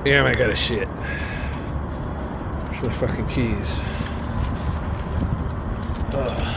Damn, I got a shit. Where's my fucking keys? Ugh.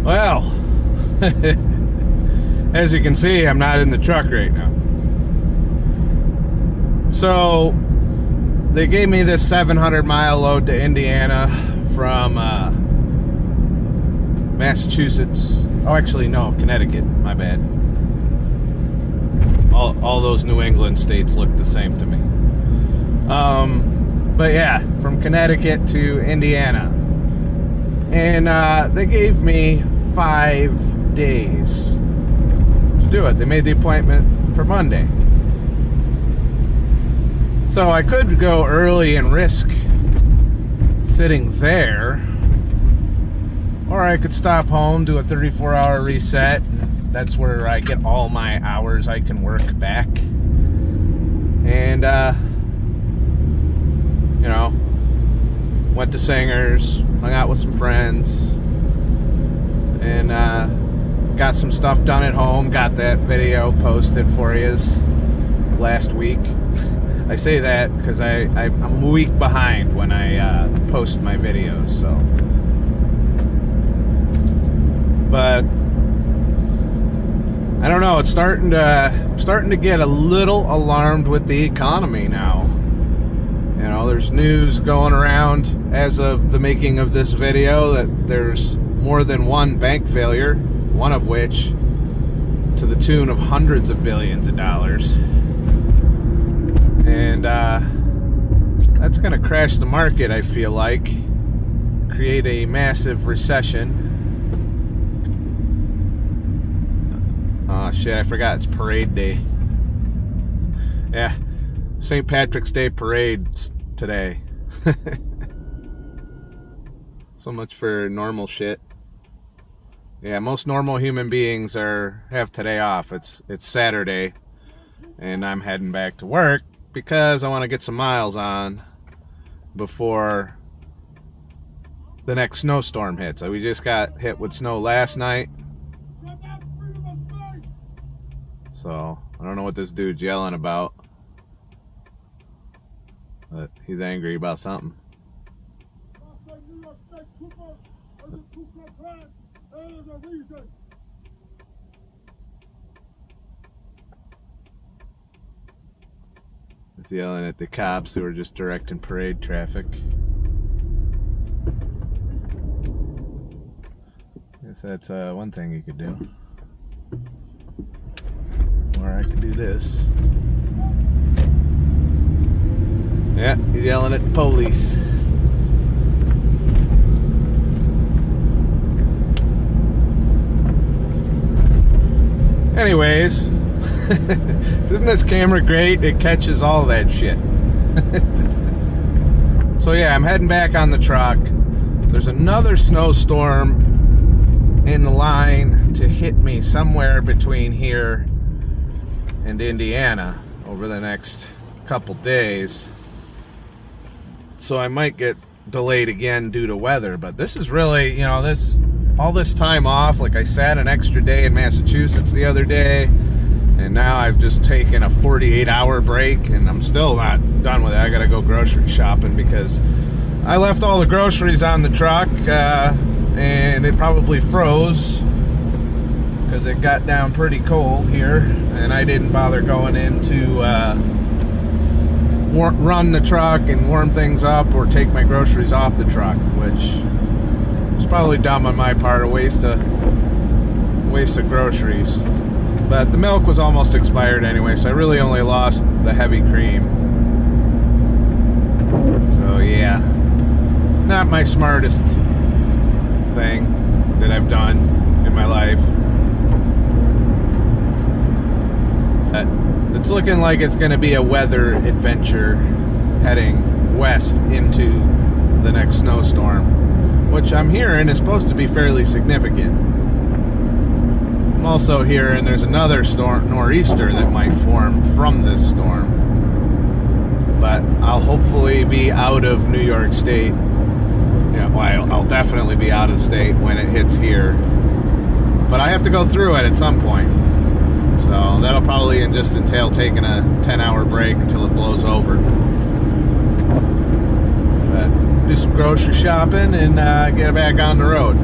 Well, as you can see, I'm not in the truck right now. So they gave me this 700-mile load to Indiana from Massachusetts. Oh, actually, no, Connecticut. My bad. All those New England states look the same to me. But yeah, from Connecticut to Indiana. And they gave me 5 days to do it. They made the appointment for Monday. So I could go early and risk sitting there, or I could stop home, do a 34-hour reset. That's where I get all my hours I can work back. And, you know, went to Singers, hung out with some friends, and got some stuff done at home. Got that video posted for you last week. I say that because I'm a week behind when I post my videos. So, but I don't know. It's starting to get a little alarmed with the economy now. You know, there's news going around as of the making of this video that there's more than one bank failure, one of which to the tune of hundreds of billions of dollars. And that's going to crash the market, I feel like, create a massive recession. Oh shit, I forgot it's parade day. Yeah, St. Patrick's Day parade today. So much for normal shit. Yeah, most normal human beings have today off. It's Saturday, and I'm heading back to work because I want to get some miles on before the next snowstorm hits. We just got hit with snow last night, so I don't know what this dude's yelling about, but he's angry about something. He's yelling at the cops who are just directing parade traffic. I guess that's one thing you could do. Or I could do this. Yeah, he's yelling at the police. Anyways, isn't this camera great? It catches all that shit. So yeah, I'm heading back on the truck. there's another snowstorm in the line to hit me somewhere between here and Indiana over the next couple days. So I might get delayed again due to weather, but this is really, you know, all this time off, like I sat an extra day in Massachusetts the other day, and now I've just taken a 48-hour break, and I'm still not done with it. I gotta go grocery shopping because I left all the groceries on the truck, and it probably froze because it got down pretty cold here, and I didn't bother going in to run the truck and warm things up or take my groceries off the truck, which was probably dumb on my part, a waste of groceries. But the milk was almost expired anyway, so I really only lost the heavy cream. So yeah, not my smartest thing that I've done in my life. It's looking like it's going to be a weather adventure heading west into the next snowstorm, which I'm hearing is supposed to be fairly significant. I'm also hearing there's another storm, nor'easter, that might form from this storm. But I'll hopefully be out of New York State. Yeah, well, I'll definitely be out of state when it hits here. But I have to go through it at some point. So that'll probably just entail taking a 10-hour break until it blows over. But do some grocery shopping and get back on the road.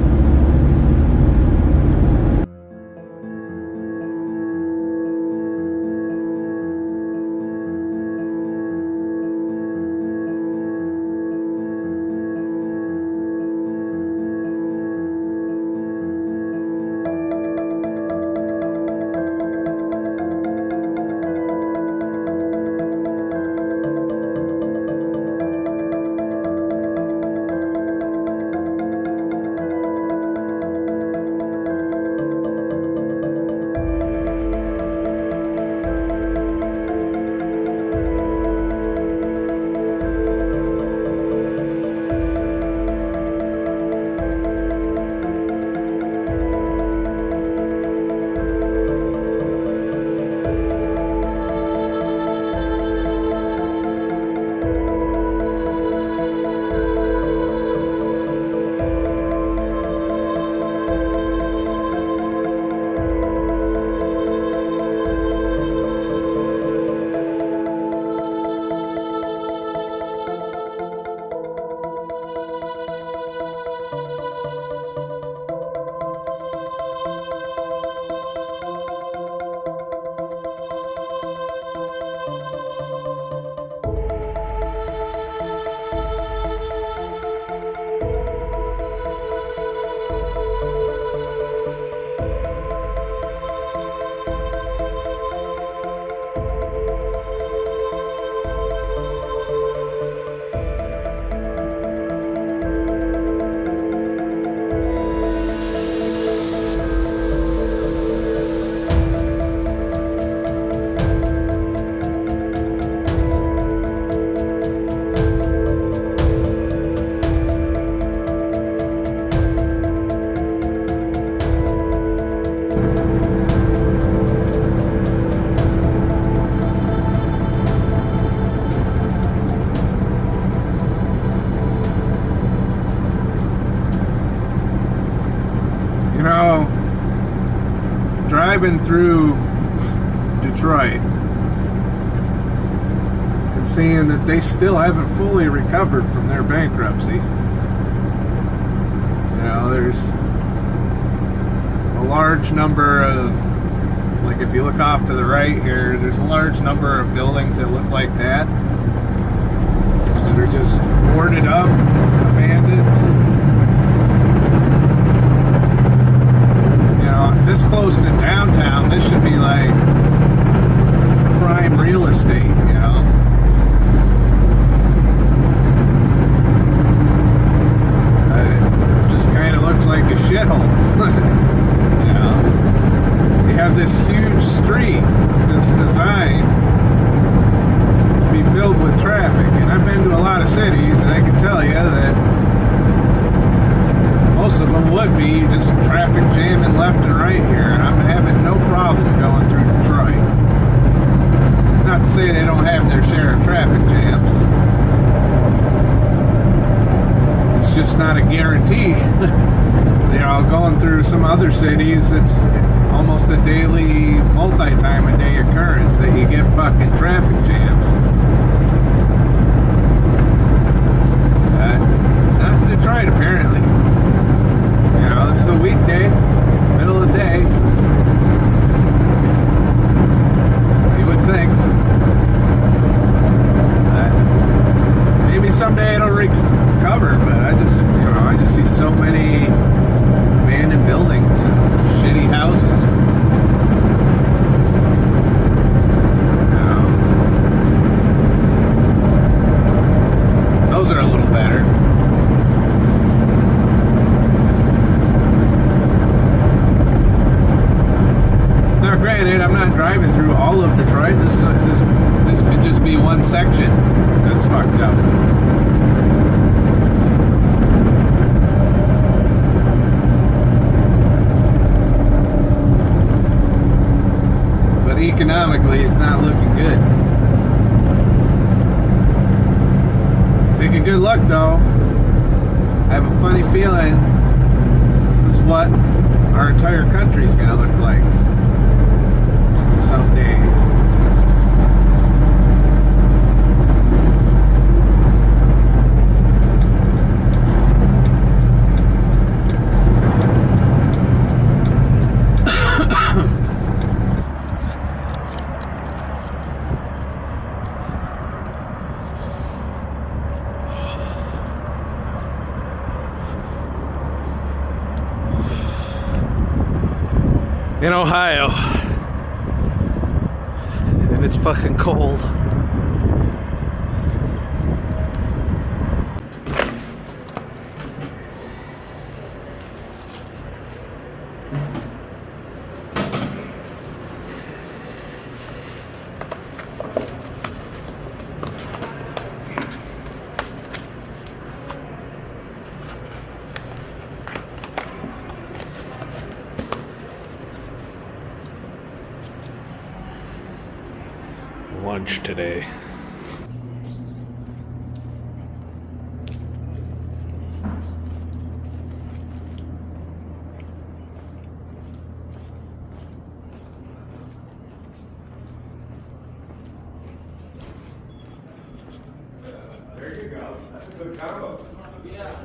Driving through Detroit and seeing that they still haven't fully recovered from their bankruptcy. You know, there's a large number of, like if you look off to the right here, there's a large number of buildings that look like that are just boarded up, abandoned. This close to downtown, this should be like prime real estate, you know. It just kind of looks like a shithole. You know, you have this huge street that's designed to be filled with traffic, and I've been to a lot of cities, and I can tell you that most of them would be just traffic jamming left and right here, and I'm having no problem going through Detroit. Not to say they don't have their share of traffic jams. It's just not a guarantee. You know, going through some other cities, it's almost a daily, multi-time a day occurrence that you get fucking traffic jams. Not in Detroit, apparently. You know, this is a weekday, middle of the day. You would think. Maybe someday it'll recover, but I just see so many abandoned buildings and shitty houses. Those are a little better. Now, granted, I'm not driving through all of Detroit. This could just be one section that's fucked up. But economically, it's not looking good. Take a good look, though. I have a funny feeling this is what our entire country's gonna look like someday. In Ohio, and it's fucking cold. Lunch today. There you go. That's a good combo. Yeah.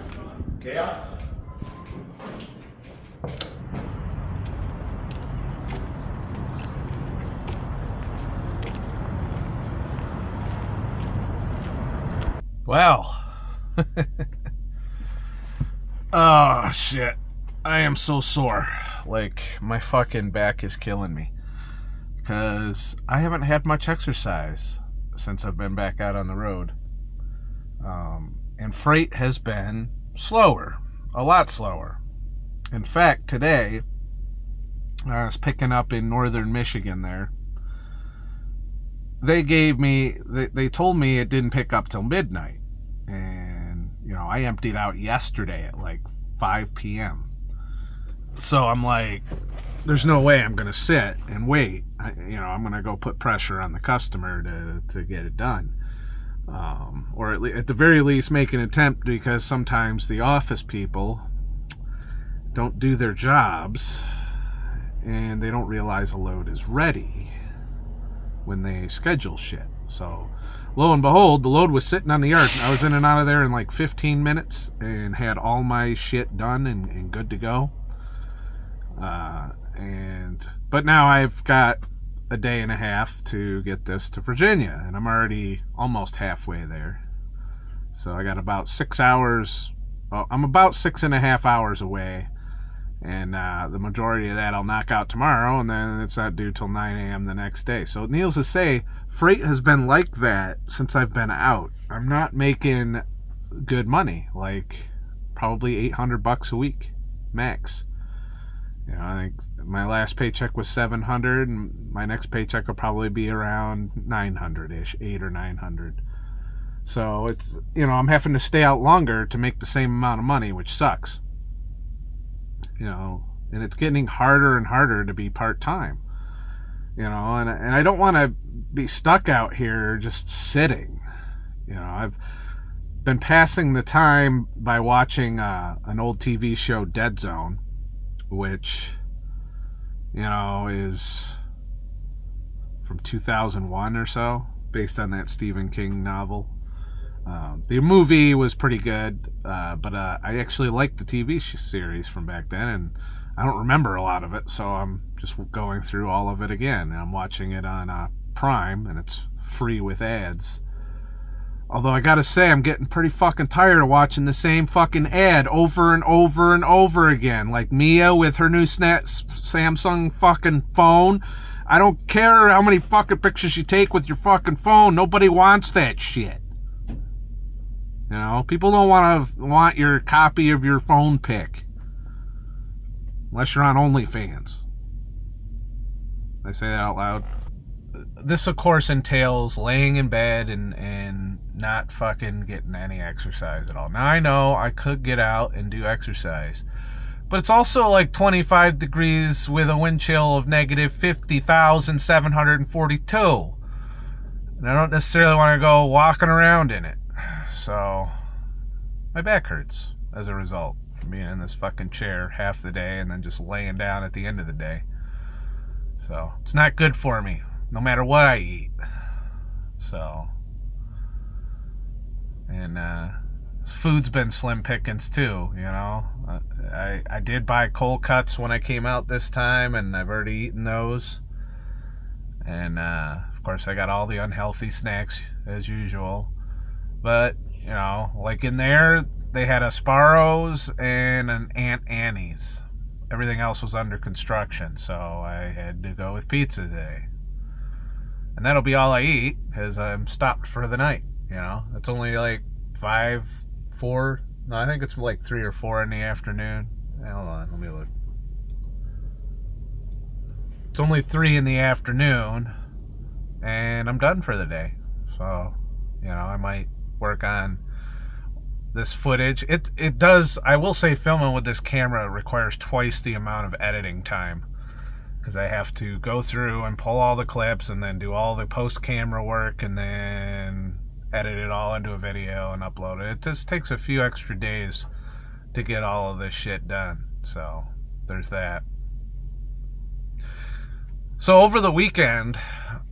Yeah. Wow. Oh, shit. I am so sore. Like, my fucking back is killing me. Because I haven't had much exercise since I've been back out on the road. And freight has been slower. A lot slower. In fact, today, I was picking up in northern Michigan there. They told me it didn't pick up till midnight. And, you know, I emptied out yesterday at like 5 p.m. So I'm like, there's no way I'm going to sit and wait. I'm going to go put pressure on the customer to get it done. Or at the very least make an attempt, because sometimes the office people don't do their jobs and they don't realize a load is ready when they schedule shit. So lo and behold, the load was sitting on the yard. I was in and out of there in like 15 minutes and had all my shit done and good to go. But now I've got a day and a half to get this to Virginia, and I'm already almost halfway there. So I got about 6 hours. Well, I'm about 6.5 hours away. And the majority of that I'll knock out tomorrow, and then it's not due till 9 a.m. the next day. So needless to say, freight has been like that since I've been out. I'm not making good money, like probably $800 a week, max. You know, I think my last paycheck was $700, and my next paycheck will probably be around $900-ish, $800 or $900. So it's, I'm having to stay out longer to make the same amount of money, which sucks. and it's getting harder and harder to be part-time, and I don't want to be stuck out here just sitting. I've been passing the time by watching an old TV show, Dead Zone, which, is from 2001 or so, based on that Stephen King novel. The movie was pretty good, but I actually liked the TV series from back then, and I don't remember a lot of it, so I'm just going through all of it again. I'm watching it on Prime, and it's free with ads. Although I gotta say, I'm getting pretty fucking tired of watching the same fucking ad over and over and over again. Like Mia with her new Samsung fucking phone. I don't care how many fucking pictures you take with your fucking phone. Nobody wants that shit. People don't want your copy of your phone pic. Unless you're on OnlyFans. Did I say that out loud? This, of course, entails laying in bed and not fucking getting any exercise at all. Now, I know I could get out and do exercise, but it's also like 25 degrees with a wind chill of negative 50,742. And I don't necessarily want to go walking around in it. So, my back hurts as a result from being in this fucking chair half the day and then just laying down at the end of the day. So, it's not good for me, no matter what I eat. So, and food's been slim pickings too, I did buy cold cuts when I came out this time, and I've already eaten those. And of course I got all the unhealthy snacks as usual. But, like in there, they had a Sparrows and an Aunt Annie's. Everything else was under construction, so I had to go with pizza today. And that'll be all I eat, because I'm stopped for the night, It's only like 3 or 4 in the afternoon. Hold on, let me look. It's only 3 in the afternoon, and I'm done for the day. So, I might work on this footage. It does, I will say, filming with this camera requires twice the amount of editing time, because I have to go through and pull all the clips and then do all the post-camera work and then edit it all into a video and upload it. It just takes a few extra days to get all of this shit done. So, there's that. So, over the weekend,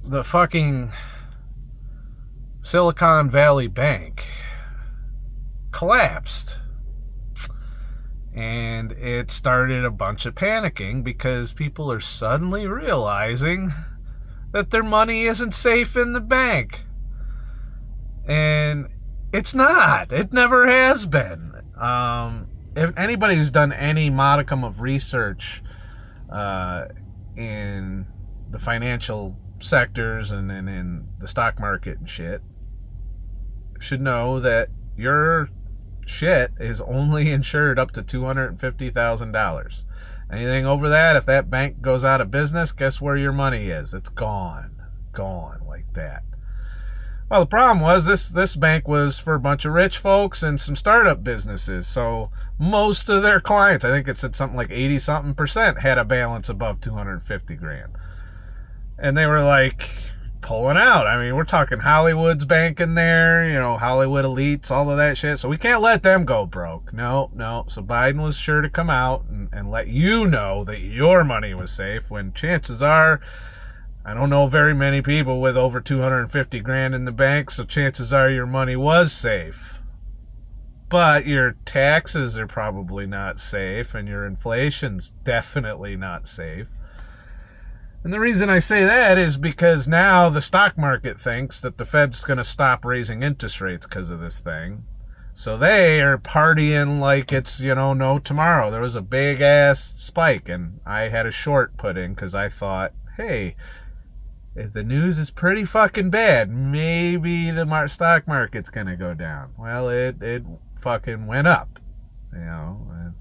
the fucking Silicon Valley Bank collapsed. And it started a bunch of panicking because people are suddenly realizing that their money isn't safe in the bank. And it's not. It never has been. If anybody who's done any modicum of research in the financial sectors and in the stock market and shit should know that your shit is only insured up to $250,000. Anything over that, if that bank goes out of business, guess where your money is? It's gone like that. Well, the problem was this bank was for a bunch of rich folks and some startup businesses. So most of their clients, I think it said something like 80-something%, had a balance above $250,000. And they were like pulling out. I mean, we're talking Hollywood's bank in there, Hollywood elites, all of that shit. So we can't let them go broke. No. So Biden was sure to come out and let you know that your money was safe, when chances are, I don't know very many people with over $250,000 in the bank, so chances are your money was safe. But your taxes are probably not safe, and your inflation's definitely not safe. And the reason I say that is because now the stock market thinks that the Fed's going to stop raising interest rates because of this thing. So they are partying like it's, no tomorrow. There was a big-ass spike, and I had a short put in because I thought, hey, if the news is pretty fucking bad, maybe the stock market's going to go down. Well, it fucking went up, And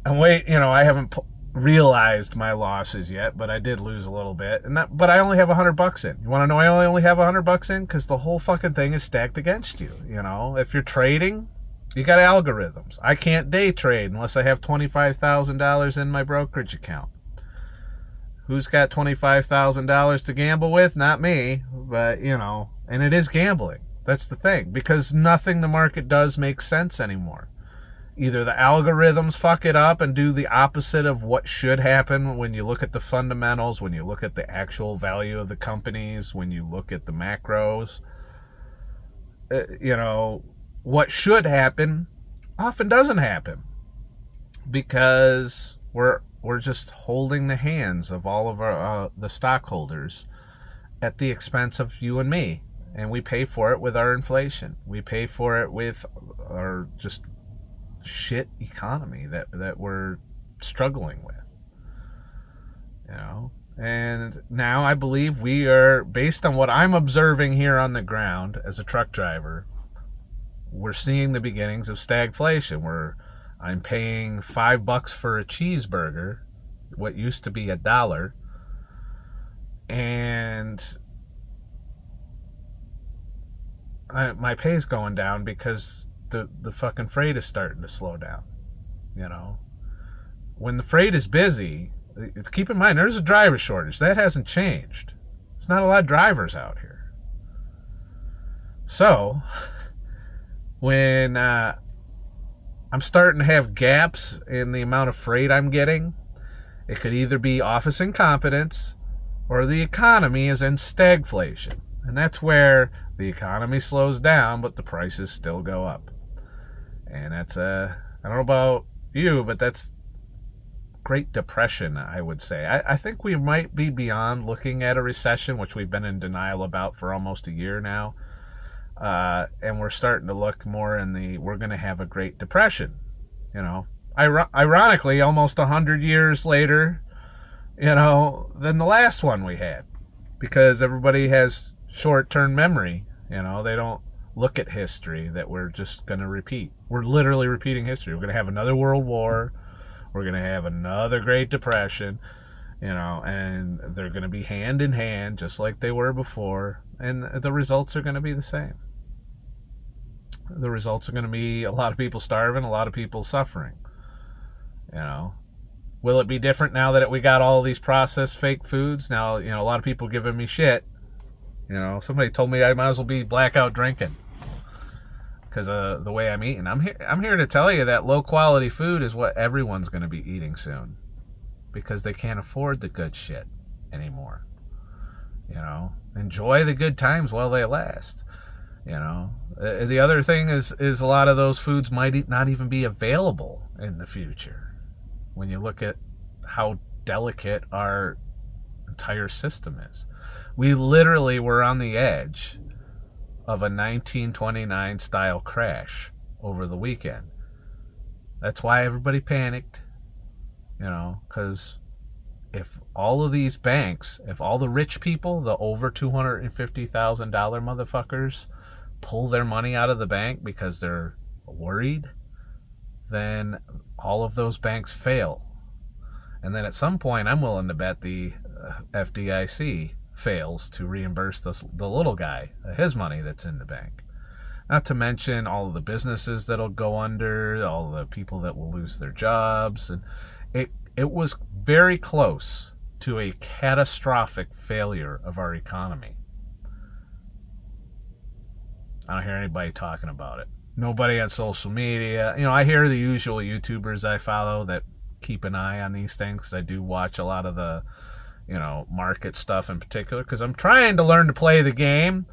wait, I haven't realized my losses yet, but I did lose a little bit, but I only have $100 in. You want to know I only have $100 in? Because the whole fucking thing is stacked against you. If you're trading, You got algorithms. I can't day trade unless I have $25,000 in my brokerage account. Who's got $25,000 to gamble with? Not me, but, and it is gambling. That's the thing, because nothing the market does makes sense anymore. Either the algorithms fuck it up and do the opposite of what should happen when you look at the fundamentals, when you look at the actual value of the companies, when you look at the macros. What should happen often doesn't happen because we're just holding the hands of all of our the stockholders at the expense of you and me, and we pay for it with our inflation. We pay for it with our just shit economy that we're struggling with. And now I believe we are, based on what I'm observing here on the ground as a truck driver, we're seeing the beginnings of stagflation, where I'm paying $5 for a cheeseburger, what used to be $1, and my pay's going down because the fucking freight is starting to slow down. When the freight is busy, keep in mind there's a driver shortage. That hasn't changed. There's not a lot of drivers out here. So when I'm starting to have gaps in the amount of freight I'm getting, it could either be office incompetence or the economy is in stagflation. And that's where the economy slows down, but the prices still go up. And that's I don't know about you, but that's Great Depression, I would say. I think we might be beyond looking at a recession, which we've been in denial about for almost a year now. And we're starting to look more we're going to have a Great Depression. Ironically, almost 100 years later, than the last one we had. Because everybody has short-term memory. They don't look at history that we're just going to repeat. We're literally repeating history. We're going to have another World War. We're going to have another Great Depression, and they're going to be hand in hand just like they were before. And the results are going to be the same. The results are going to be a lot of people starving, a lot of people suffering. Will it be different now that we got all these processed fake foods? Now, a lot of people giving me shit. Somebody told me I might as well be blackout drinking because of the way I'm eating. I'm here to tell you that low quality food is what everyone's going to be eating soon because they can't afford the good shit anymore. Enjoy the good times while they last. The other thing is a lot of those foods might not even be available in the future when you look at how delicate our entire system is. We literally were on the edge of a 1929 style crash over the weekend. That's why everybody panicked, because if all of these banks, if all the rich people, the over $250,000 motherfuckers, pull their money out of the bank because they're worried, then all of those banks fail. And then at some point, I'm willing to bet the FDIC fails to reimburse the little guy, his money that's in the bank. Not to mention all of the businesses that'll go under, all the people that will lose their jobs. And it was very close to a catastrophic failure of our economy. I don't hear anybody talking about it. Nobody on social media. I hear the usual YouTubers I follow that keep an eye on these things, because I do watch a lot of the market stuff in particular, because I'm trying to learn to play the game,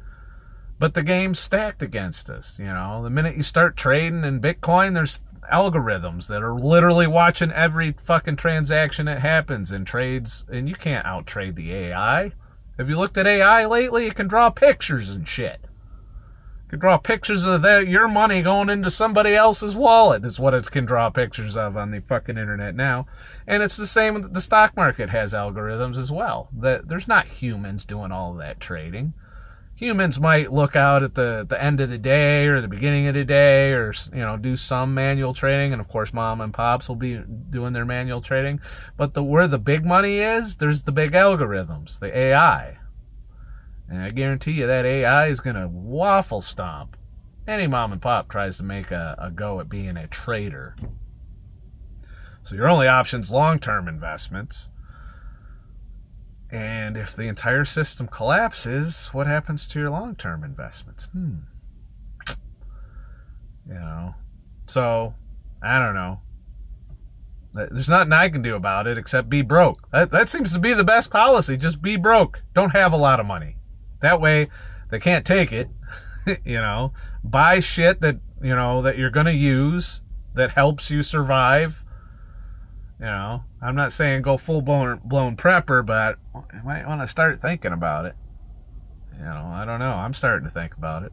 but the game's stacked against us. The minute you start trading in Bitcoin, there's algorithms that are literally watching every fucking transaction that happens in trades, and you can't out-trade the AI. Have you looked at AI lately? It can draw pictures and shit. It can draw pictures of your money going into somebody else's wallet. Is what it can draw pictures of on the fucking internet now. And it's the same, the stock market has algorithms as well. There's not humans doing all of that trading. Humans might look out at the end of the day or the beginning of the day, or do some manual trading, and of course mom and pops will be doing their manual trading. But where the big money is, there's the big algorithms, the AI. And I guarantee you that AI is going to waffle stomp any mom and pop tries to make a go at being a trader. So your only option's long-term investments. And if the entire system collapses, what happens to your long-term investments? So I don't know. There's nothing I can do about it except be broke. That seems to be the best policy. Just be broke. Don't have a lot of money. That way they can't take it. Buy shit that that you're gonna use that helps you survive. I'm not saying go full blown prepper, but you might want to start thinking about it. I don't know. I'm starting to think about it.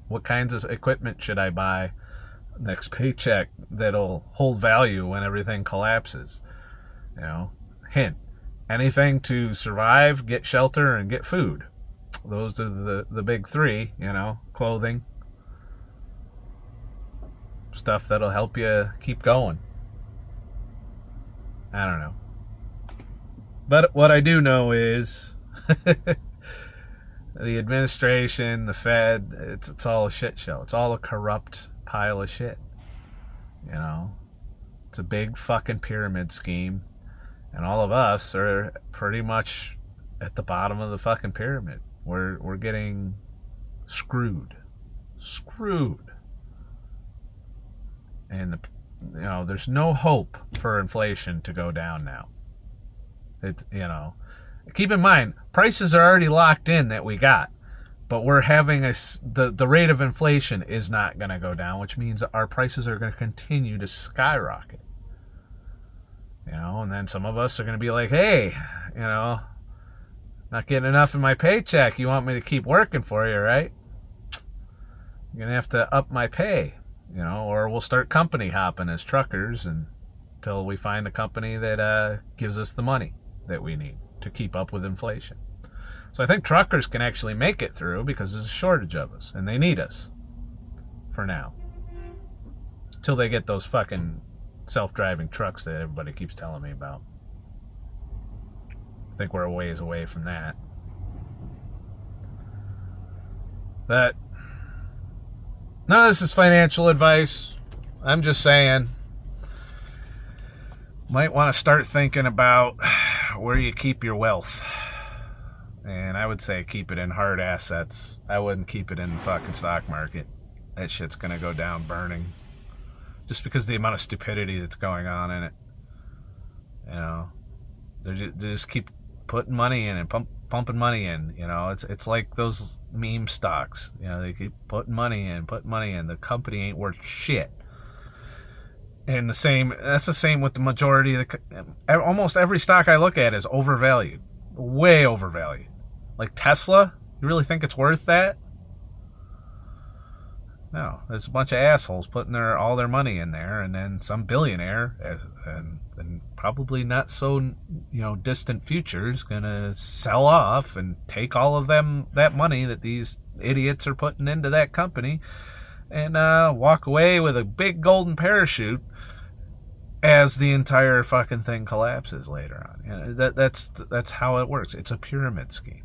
What kinds of equipment should I buy next paycheck that'll hold value when everything collapses? Hint, anything to survive, get shelter, and get food. Those are the big three. Clothing, stuff that'll help you keep going. I don't know. But what I do know is the administration, the Fed, it's all a shit show. It's all a corrupt pile of shit. It's a big fucking pyramid scheme. And all of us are pretty much at the bottom of the fucking pyramid. We're getting screwed. And there's no hope for inflation to go down now. Keep in mind, prices are already locked in that we got, but we're having the rate of inflation is not going to go down, which means our prices are going to continue to skyrocket. And then some of us are going to be like, hey, not getting enough in my paycheck. You want me to keep working for you, right? You're going to have to up my pay. Or we'll start company hopping as truckers until we find a company that gives us the money that we need to keep up with inflation. So I think truckers can actually make it through because there's a shortage of us, and they need us for now. Till they get those fucking self-driving trucks that everybody keeps telling me about. I think we're a ways away from that. But none of this is financial advice. I'm just saying, might want to start thinking about where you keep your wealth. And I would say keep it in hard assets. I wouldn't keep it in the fucking stock market. That shit's going to go down burning. Just because of the amount of stupidity that's going on in it. They just keep putting money in and pumping money in. It's like those meme stocks. They keep putting money in. The company ain't worth shit. And that's the same with the majority of almost every stock I look at is overvalued. Way overvalued. Like Tesla, you really think it's worth that? No, there's a bunch of assholes putting all their money in there, and then some billionaire, and probably not so distant future, is gonna sell off and take all of that money that these idiots are putting into that company, and walk away with a big golden parachute as the entire fucking thing collapses later on. That's how it works. It's a pyramid scheme.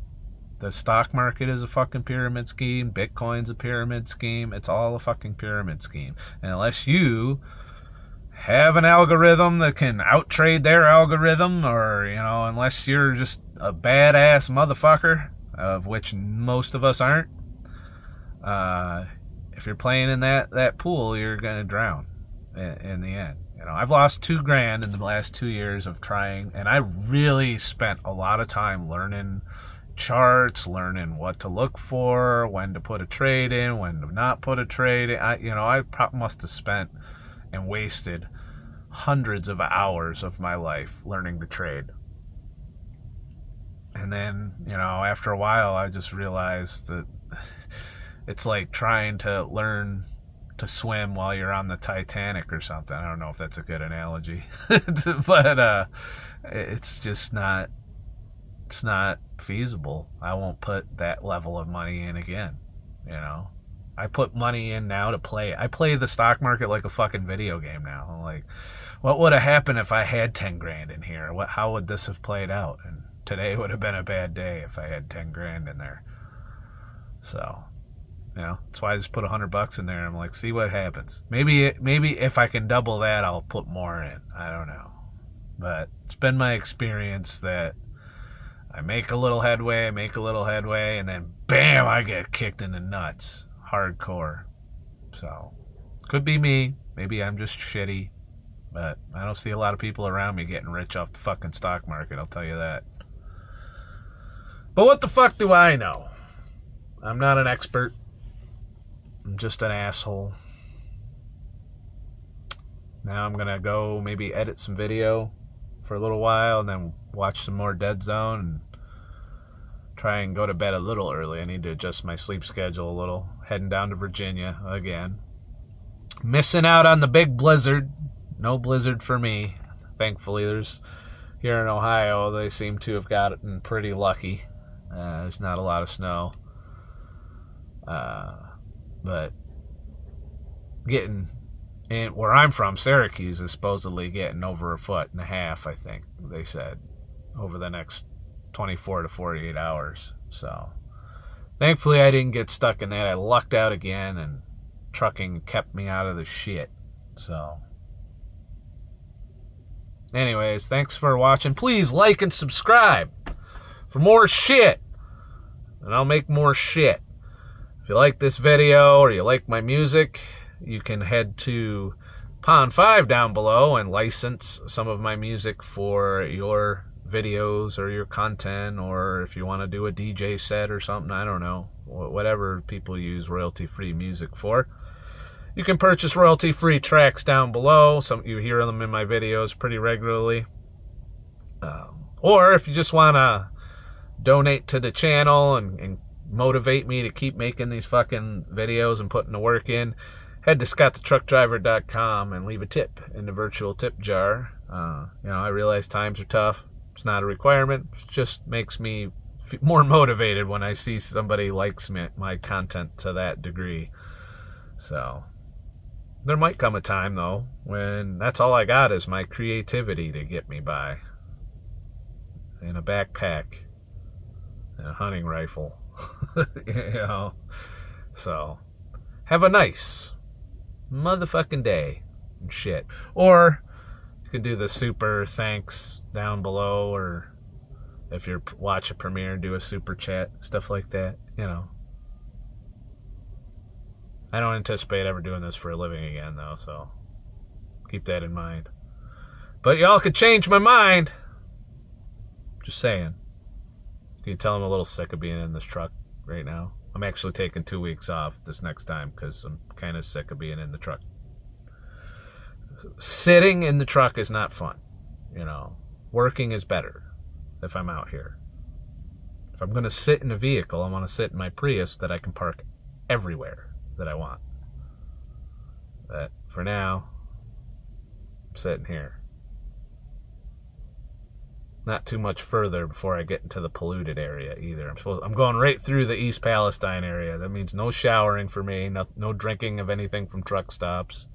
The stock market is a fucking pyramid scheme. Bitcoin's a pyramid scheme. It's all a fucking pyramid scheme. And unless you have an algorithm that can outtrade their algorithm, or, unless you're just a badass motherfucker, of which most of us aren't, if you're playing in that pool, you're going to drown in the end. I've lost $2,000 in the last 2 years of trying, and I really spent a lot of time learning charts, learning what to look for, when to put a trade in, when to not put a trade in. I must have spent and wasted hundreds of hours of my life learning to trade. And then, after a while, I just realized that it's like trying to learn to swim while you're on the Titanic or something. I don't know if that's a good analogy, but it's just not. It's not feasible. I won't put that level of money in again. I put money in now to play. I play the stock market like a fucking video game now. I'm like, what would have happened if I had $10,000 in here? How would this have played out? And today would have been a bad day if I had $10,000 in there. So, You know, that's why I just put $100 in there. I'm like, see what happens. Maybe if I can double that, I'll put more in. I don't know. But it's been my experience that I make a little headway, and then bam, I get kicked in the nuts. Hardcore. So, could be me. Maybe I'm just shitty. But I don't see a lot of people around me getting rich off the fucking stock market, I'll tell you that. But what the fuck do I know? I'm not an expert. I'm just an asshole. Now I'm going to go maybe edit some video for a little while and then watch some more Dead Zone and try and go to bed a little early. I need to adjust my sleep schedule a little. Heading down to Virginia again. Missing out on the big blizzard. No blizzard for me. Thankfully, there's here in Ohio, they seem to have gotten pretty lucky. There's not a lot of snow. But getting in where I'm from, Syracuse is supposedly getting over 1.5 feet, I think they said, over the next 24 to 48 hours. So thankfully I didn't get stuck in that. I lucked out again, and trucking kept me out of the shit. So anyways, thanks for watching. Please like and subscribe for more shit, and I'll make more shit. If you like this video or you like my music, you can head to Pond 5 down below and license some of my music for your videos or your content, or if you want to do a DJ set or something, I don't know, whatever people use royalty-free music for. You can purchase royalty-free tracks down below. You hear them in my videos pretty regularly. Or if you just want to donate to the channel and motivate me to keep making these fucking videos and putting the work in, head to ScottTheTruckDriver.com and leave a tip in the virtual tip jar. I realize times are tough. It's not a requirement. It just makes me more motivated when I see somebody likes my content to that degree. So there might come a time, though, when that's all I got is my creativity to get me by. And a backpack. And a hunting rifle. So have a nice motherfucking day and shit. Or you can do the super thanks down below, or if you watch a premiere, do a super chat, stuff like that. I don't anticipate ever doing this for a living again, though, so keep that in mind. But y'all could change my mind. Just saying. Can you tell I'm a little sick of being in this truck right now? I'm actually taking 2 weeks off this next time because I'm kind of sick of being in the truck. Sitting in the truck is not fun. Working is better if I'm out here. If I'm going to sit in a vehicle, I want to sit in my Prius that I can park everywhere that I want. But for now, I'm sitting here. Not too much further before I get into the polluted area either. I'm going right through the East Palestine area. That means no showering for me, no drinking of anything from truck stops.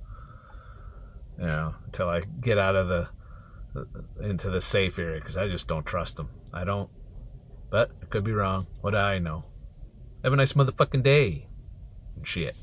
Until I get out of into the safe area, because I just don't trust them. I don't. But I could be wrong. What do I know? Have a nice motherfucking day. And shit.